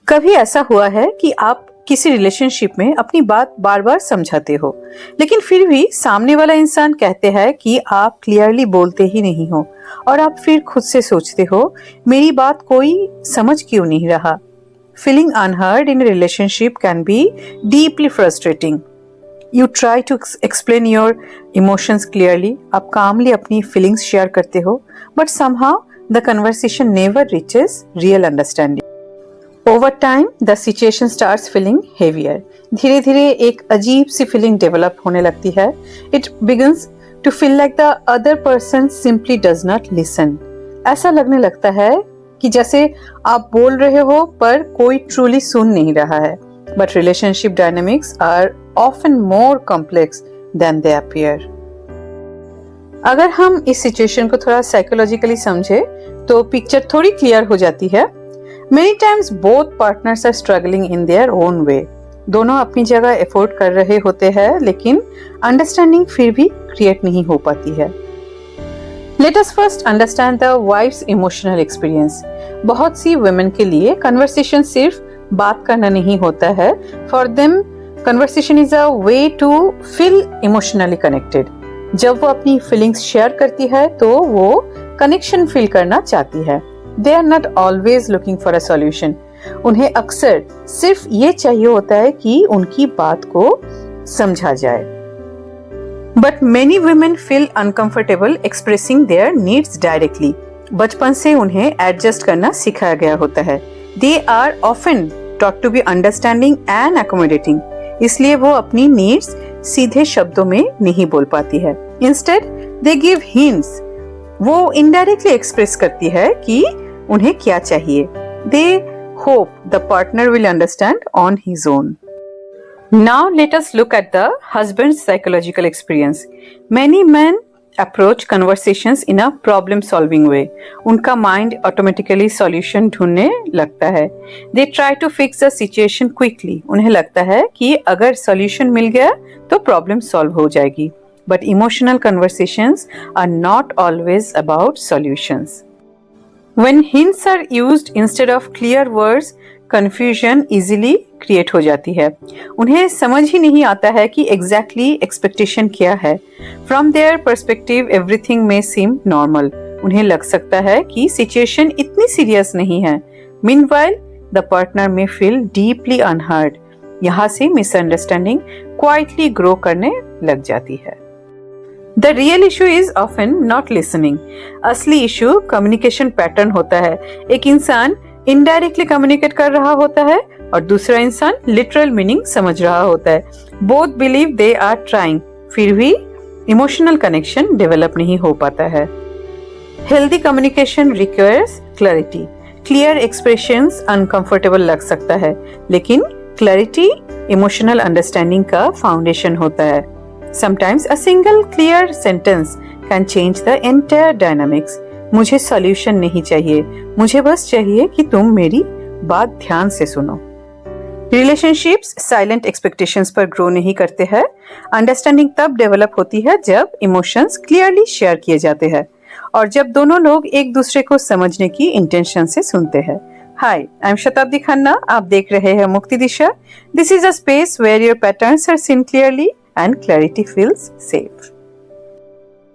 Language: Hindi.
कभी ऐसा हुआ है कि आप किसी रिलेशनशिप में अपनी बात बार बार समझाते हो, लेकिन फिर भी सामने वाला इंसान कहते हैं कि आप क्लियरली बोलते ही नहीं हो, और आप फिर खुद से सोचते हो मेरी बात कोई समझ क्यों नहीं रहा। Feeling unheard in relationship can be deeply frustrating. You try to explain your emotions clearly, आप कामली अपनी फीलिंग्स शेयर करते हो, but somehow the conversation never reaches real understanding. Over time the situation starts feeling heavier. धीरे धीरे एक अजीब सी फीलिंग डेवलप होने लगती है। It begins to feel like the other person simply does not listen. ऐसा लगने लगता है कि जैसे आप बोल रहे हो पर कोई ट्रूली सुन नहीं रहा है। But relationship dynamics are often more complex than they appear. अगर हम इस सिचुएशन को थोड़ा साइकोलॉजिकली समझे तो पिक्चर थोड़ी क्लियर हो जाती है। Many times both partners are struggling in their own way. दोनों अपनी जगह एफोर्ट कर रहे होते हैं, लेकिन अंडरस्टैंडिंग फिर भी क्रिएट नहीं हो पाती है। Let us first understand the wife's emotional experience. बहुत सी women के लिए conversation सिर्फ बात करना नहीं होता है। For them, conversation is a way to feel emotionally connected. जब वो अपनी फीलिंग्स शेयर करती है तो वो कनेक्शन फील करना चाहती है। They are not always looking for a solution. उन्हें अक्सर सिर्फ ये चाहिए होता है कि उनकी बात को समझा जाए। But many women feel uncomfortable expressing their needs directly. बचपन से उन्हें एडजस्ट करना सिखाया गया होता है। They are often taught to be understanding and accommodating. इसलिए वो अपनी नीड्स सीधे शब्दों में नहीं बोल पाती है। Instead, they give hints. वो इनडायरेक्टली एक्सप्रेस करती है कि उन्हें क्या चाहिए। They hope the partner will understand on his own. Now let us look at the husband's psychological experience. Many men approach conversations in a problem-solving way. उनका mind automatically solution ढूंढने लगता है। They try to fix the situation quickly. उन्हें लगता है कि अगर solution मिल गया तो problem solve हो जाएगी। But emotional conversations are not always about solutions. When hints are used instead of clear words, confusion easily create हो जाती है। उन्हें समझ ही नहीं आता है कि exactly expectation क्या है। From their perspective, everything may seem normal. उन्हें लग सकता है कि situation इतनी serious नहीं है। Meanwhile, the partner may feel deeply unheard. यहाँ से misunderstanding quietly grow करने लग जाती है। The real issue is often not listening. असली इशू कम्युनिकेशन पैटर्न होता है। एक इंसान इनडायरेक्टली कम्युनिकेट कर रहा होता है और दूसरा इंसान लिटरल मीनिंग समझ रहा होता है। Both believe they are trying, फिर भी इमोशनल कनेक्शन डेवलप नहीं हो पाता है। Healthy communication requires clarity. Clear expressions uncomfortable लग सकता है, लेकिन clarity इमोशनल अंडरस्टैंडिंग का फाउंडेशन होता है। Sometimes a single clear sentence can change the entire dynamics. मुझे solution नहीं चाहिए, मुझे बस चाहिए कि तुम मेरी बात ध्यान से सुनो। Relationships silent expectations पर grow नहीं करते हैं। Understanding तब develop होती है जब emotions clearly share किए जाते हैं और जब दोनों लोग एक दूसरे को समझने की intention से सुनते हैं। Hi, I'm शताब्दी खन्ना। आप देख रहे हैं मुक्ति दिशा। This is a space where your patterns are seen clearly and clarity feels safe.